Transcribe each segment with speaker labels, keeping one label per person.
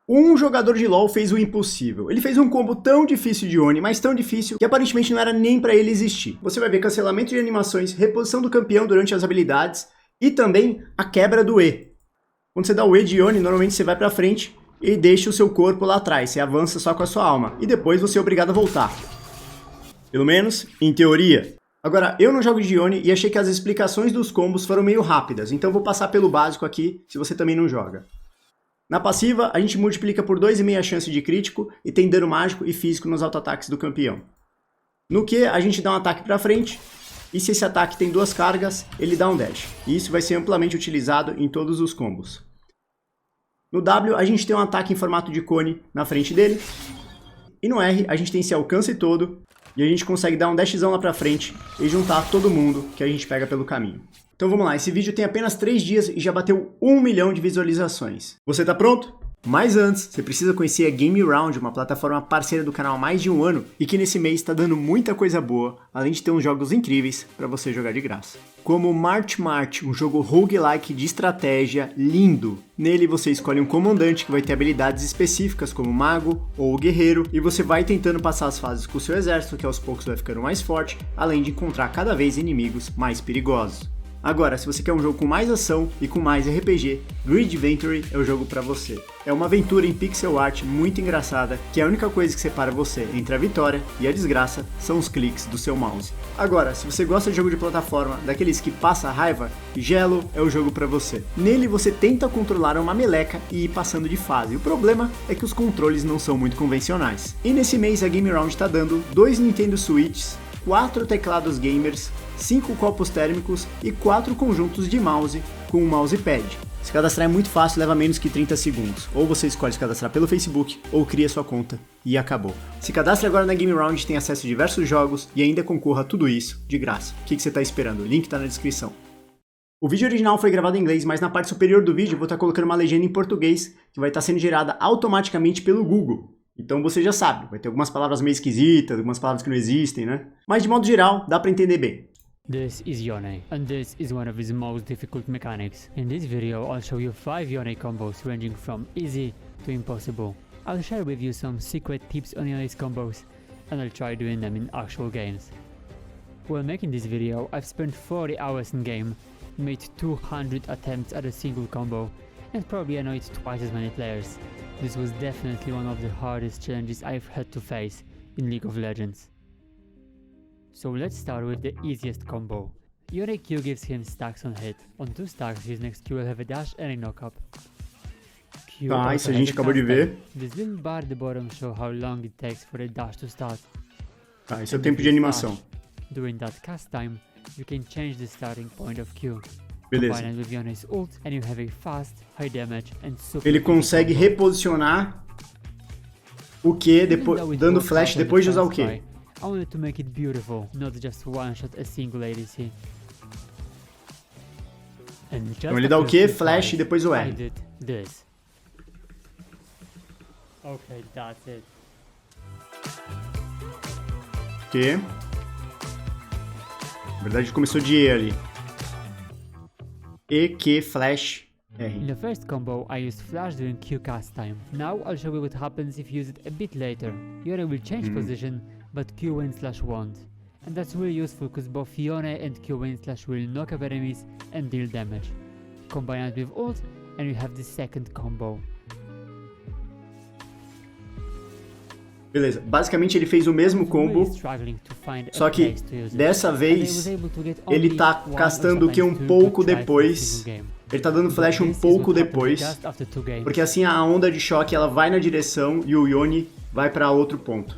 Speaker 1: Um jogador de LoL fez o impossível. Ele fez um combo tão difícil de Yone, mas tão difícil, que aparentemente não era nem pra ele existir. Você vai ver cancelamento de animações, reposição do campeão durante as habilidades e também a quebra do E. Quando você dá o E de Yone, normalmente você vai pra frente e deixa o seu corpo lá atrás. Você avança só com a sua alma. E depois você é obrigado a voltar. Pelo menos, em teoria. Agora, eu não jogo de Yone e achei que as explicações dos combos foram meio rápidas. Então vou passar pelo básico aqui, se você também não joga. Na passiva, a gente multiplica por 2,5 a chance de crítico e tem dano mágico e físico nos auto-ataques do campeão. No Q, a gente dá um ataque pra frente, e se esse ataque tem 2 cargas, ele dá um dash. E isso vai ser amplamente utilizado em todos os combos. No W, a gente tem um ataque em formato de cone na frente dele. E no R, a gente tem esse alcance todo, e a gente consegue dar um dashzão lá pra frente e juntar todo mundo que a gente pega pelo caminho. Então vamos lá, esse vídeo tem apenas 3 dias e já bateu 1 milhão de visualizações. Você tá pronto? Mas antes, você precisa conhecer a Game Round, uma plataforma parceira do canal há mais de um ano e que nesse mês está dando muita coisa boa, além de ter uns jogos incríveis para você jogar de graça. Como March, um jogo roguelike de estratégia lindo. Nele você escolhe um comandante que vai ter habilidades específicas como mago ou guerreiro e você vai tentando passar as fases com o seu exército, que aos poucos vai ficando mais forte, além de encontrar cada vez inimigos mais perigosos. Agora, se você quer um jogo com mais ação e com mais RPG, Grid Venture é o jogo pra você. É uma aventura em pixel art muito engraçada, que a única coisa que separa você entre a vitória e a desgraça são os cliques do seu mouse. Agora, se você gosta de jogo de plataforma, daqueles que passa raiva, Gelo é o jogo pra você. Nele você tenta controlar uma meleca e ir passando de fase. O problema é que os controles não são muito convencionais. E nesse mês a Game Round tá dando 2 Nintendo Switches, 4 teclados gamers, 5 copos térmicos e 4 conjuntos de mouse com um mousepad. Se cadastrar é muito fácil, leva menos que 30 segundos. Ou você escolhe se cadastrar pelo Facebook, ou cria sua conta e acabou. Se cadastre agora na Game Round, tem acesso a diversos jogos e ainda concorra a tudo isso de graça. O que você está esperando? O link tá na descrição. O vídeo original foi gravado em inglês, mas na parte superior do vídeo eu vou estar colocando uma legenda em português que vai estar sendo gerada automaticamente pelo Google. Então você já sabe, vai ter algumas palavras meio esquisitas, algumas palavras que não existem, né? Mas de modo geral, dá pra entender bem.
Speaker 2: This is Yone, and this is one of his most difficult mechanics. In this video, I'll show you 5 Yone combos ranging from easy to impossible. I'll share with you some secret tips on Yone's combos, and I'll try doing them in actual games. While making this video, I've spent 40 hours in game, made 200 attempts at a single combo, and probably annoyed twice as many players. This was definitely one of the hardest challenges I've had to face in League of Legends. So let's start with the easiest combo. Yone Q gives him stacks on hit. On 2 stacks, his next Q will have a dash and a knock-up.
Speaker 1: Tá, isso a gente acabou de ver.
Speaker 2: This little bar at the bottom shows how long it takes for the dash to start.
Speaker 1: Tá, esse é o tempo de animação.
Speaker 2: During that cast time, you can change the starting point of Q.
Speaker 1: Beleza.
Speaker 2: With Yone's ult, and you have a fast, high damage and super.
Speaker 1: Ele consegue reposicionar o Q dando flash depois de usar o Q.
Speaker 2: I wanted to make it beautiful, not just one-shot a single ADC.
Speaker 1: Então ele dá o Q, flash e depois o R.
Speaker 2: I did this. Okay, that's it.
Speaker 1: Q. Na verdade começou de E ali. E, Q, flash, R.
Speaker 2: In the first combo, I used flash during Q cast time. Now I'll show you what happens if you use it a bit later. Yone will change position, but Q win slash won't. And that's really useful because both Yone and Q win slash will knock up enemies and deal damage. Combine it with ult and you have the second combo.
Speaker 1: Beleza, basicamente ele fez o mesmo combo, só que dessa vez ele tá castando o Q um pouco depois, ele tá dando flash um pouco depois, porque assim a onda de choque ela vai na direção e o Yone vai pra outro ponto.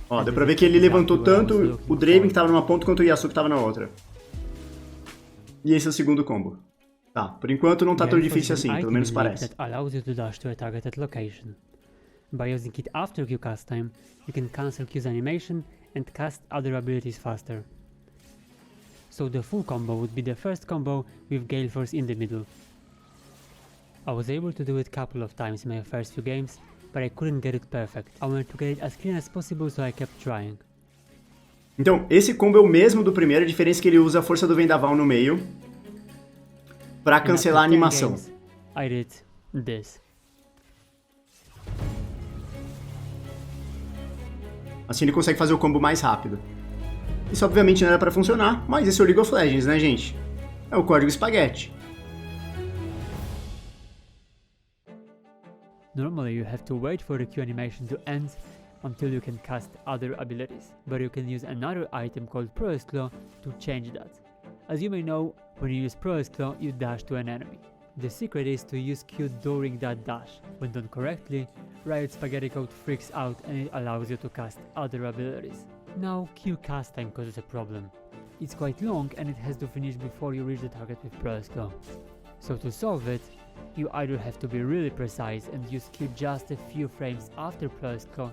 Speaker 1: Ó, deu pra ver que ele levantou tanto o Draven que tava numa ponta quanto o Yasuo que tava na outra. E esse é o segundo combo. Tá, por enquanto não tá tão difícil assim, pelo menos parece. By using it after Q cast time, you can cancel Q's animation and cast other abilities faster. So the full combo would be the first combo with Gale Force in the middle. I was able to do it a couple of times in my first few games, but I couldn't get it perfect. I wanted to get it as clean as possible, so I kept trying. Então, esse combo é o mesmo do primeiro, a diferença é que ele usa a força do vendaval no meio. pra
Speaker 2: And after
Speaker 1: cancelar a
Speaker 2: 10
Speaker 1: animação.
Speaker 2: games, I did this.
Speaker 1: Assim ele consegue fazer o combo mais rápido. Isso obviamente não era pra funcionar, mas esse é o League of Legends, né, gente? É o código espaguete.
Speaker 2: Normally you have to wait for the Q animation to end until you can cast other abilities, but you can use another item called Pro's Claw to change that. As you may know, when you use Pro's Claw, you dash to an enemy. The secret is to use Q during that dash. When done correctly, Riot's Spaghetti Code freaks out and it allows you to cast other abilities. Now, Q cast time causes a problem. It's quite long and it has to finish before you reach the target with Pro's Claw. So to solve it, you either have to be really precise and use Q just a few frames after Pro's Claw,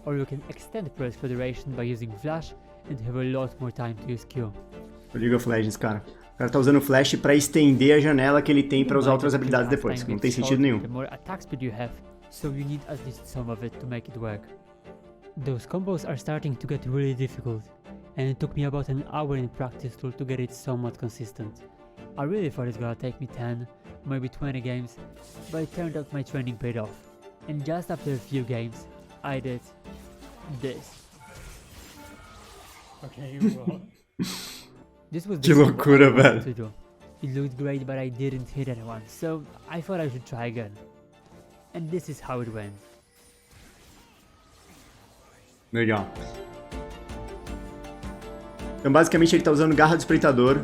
Speaker 2: or you can extend Pro's Claw duration by using Flash and have a lot more time to use Q.
Speaker 1: O League of Legends, cara. O cara tá usando o Flash pra estender a janela que ele tem pra usar outras habilidades depois, que não tem sentido nenhum.
Speaker 2: The more attack speed you have, so you need at least some of it to make it work. Those combos are starting to get really difficult, and it took me about an hour in practice to get it somewhat consistent. I really thought it's gonna take me 10, maybe 20 games, but it turned out my training paid off. And just after a few games, I did this. Okay, well. This was
Speaker 1: Que loucura, velho.
Speaker 2: to do. It looked great, but I didn't hit anyone, so I thought I should try again. And this is how it went.
Speaker 1: Legal. Então basicamente ele tá usando Garra do Espreitador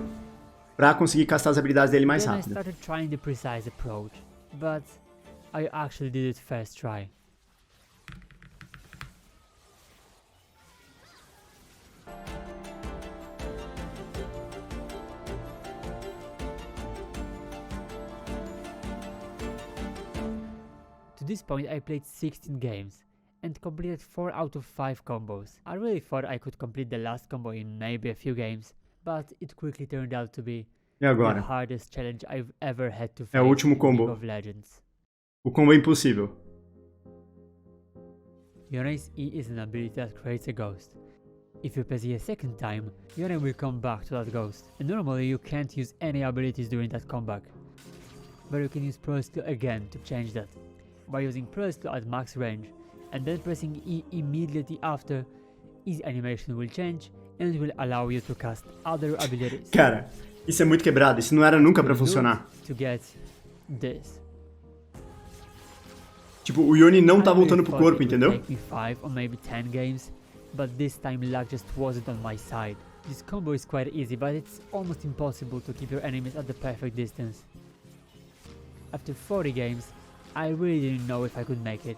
Speaker 1: pra conseguir castar as habilidades dele mais
Speaker 2: Then I
Speaker 1: rápido.
Speaker 2: started trying the precise approach, but I actually did it first try. To this point I played 16 games and completed 4 out of 5 combos. I really thought I could complete the last combo in maybe a few games, but it quickly turned out to be
Speaker 1: E agora?
Speaker 2: the hardest challenge I've ever had to
Speaker 1: É
Speaker 2: face
Speaker 1: o último
Speaker 2: in
Speaker 1: combo.
Speaker 2: League of Legends.
Speaker 1: O combo é impossível.
Speaker 2: Yone's E is an ability that creates a ghost. If you press E a second time, Yone will come back to that ghost, and normally you can't use any abilities during that comeback. But you can use Pro Skill again to change that, by using Pro Skill at max range, and then pressing E immediately after, his animation will change, and it will allow you to cast other abilities.
Speaker 1: Cara, isso é muito quebrado, isso não era nunca pra funcionar.
Speaker 2: To get this.
Speaker 1: Tipo, o Yone não tá
Speaker 2: I really
Speaker 1: voltando pro
Speaker 2: thought
Speaker 1: corpo,
Speaker 2: it would
Speaker 1: entendeu?
Speaker 2: take me 5 or maybe 10 games, but this time luck just wasn't on my side. This combo is quite easy, but it's almost impossible to keep your enemies at the perfect distance. After 40 games, I really didn't know if I could make it,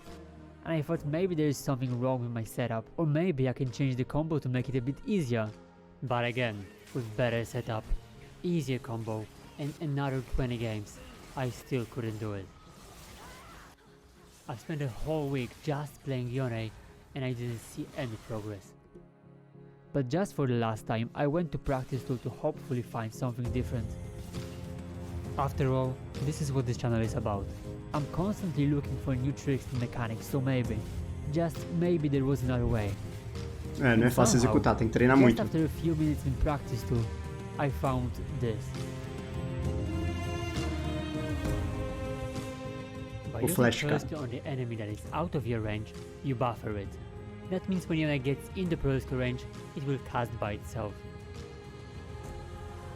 Speaker 2: and I thought maybe there is something wrong with my setup, or maybe I can change the combo to make it a bit easier. But again, with better setup, easier combo, and another 20 games, I still couldn't do it. I spent a whole week just playing Yone, and I didn't see any progress. But just for the last time, I went to practice to hopefully find something different. After all, this is what this channel is about. I'm constantly looking for new tricks and mechanics, so maybe, just maybe there was another way.
Speaker 1: É, não é fácil executar, tem que treinar
Speaker 2: Just
Speaker 1: muito.
Speaker 2: after a few minutes in practice too, I found this. By
Speaker 1: O
Speaker 2: using
Speaker 1: flash, cara.
Speaker 2: Pro Skill on the enemy that is out of your range, you buffer it. That means when Yone gets in the Pro Skill range, it will cast by itself.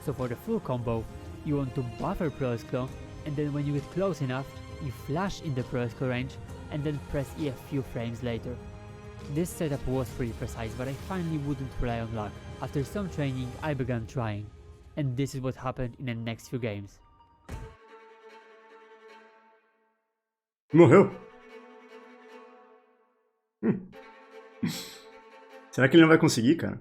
Speaker 2: So for the full combo, you want to buffer Pro Skill, and then when you get close enough, you flash in the Pro Skill range, and then press E a few frames later. This setup was pretty precise, but I finally wouldn't rely on luck. After some training, I began trying, and this is what happened in the next few games.
Speaker 1: Morreu? Será que ele não vai conseguir, cara?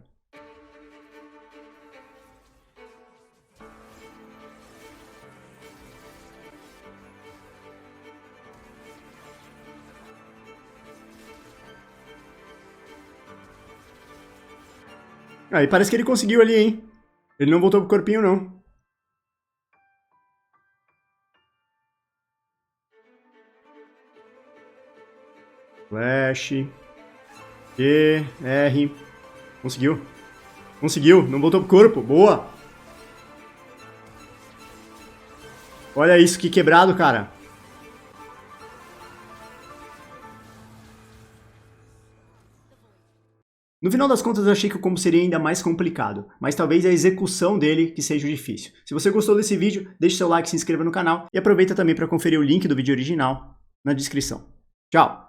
Speaker 1: Aí parece que ele conseguiu ali, hein? Ele não voltou pro corpinho, não. Flash. E, R. Conseguiu. Conseguiu, não voltou pro corpo. Boa. Olha isso, que quebrado, cara. No final das contas, eu achei que o combo seria ainda mais complicado, mas talvez a execução dele que seja o difícil. Se você gostou desse vídeo, deixe seu like, se inscreva no canal e aproveita também para conferir o link do vídeo original na descrição. Tchau!